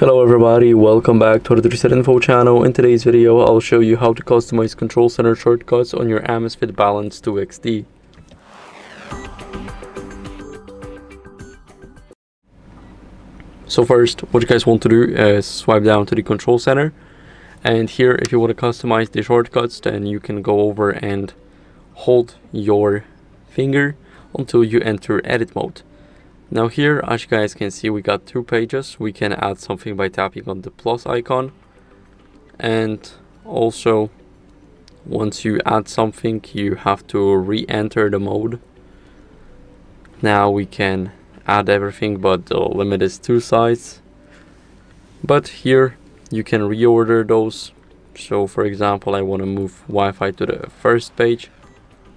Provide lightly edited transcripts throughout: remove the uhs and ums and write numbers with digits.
Hello everybody, welcome back to the HardReset.Info channel. In today's video, I'll show you how to customize control center shortcuts on your AMAZFIT Balance 2XD. So first, what you guys want to do is swipe down to the control center. And here, if you want to customize the shortcuts, then you can go over and hold your finger until you enter edit mode. Now here, as you guys can see, we got two pages. We can add something by tapping on the plus icon. And also, once you add something, you have to re-enter the mode. Now we can add everything, but the limit is 2 sites. But here, you can reorder those. So for example, I want to move Wi-Fi to the first page.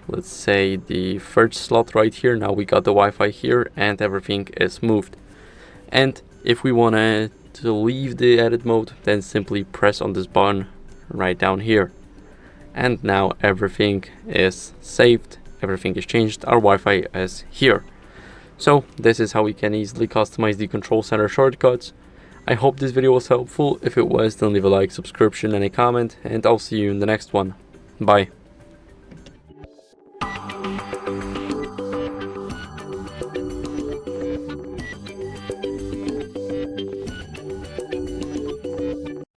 Let's say the first slot right here. Now we got the Wi-Fi here and everything is moved. And if we want to leave the edit mode, then simply press on this button right down here. And now everything is saved, everything is changed, our Wi-Fi is here. So this is how we can easily customize the control center shortcuts. I hope this video was helpful. If it was, then leave a like, subscription and a comment, and I'll see you in the next one. Bye.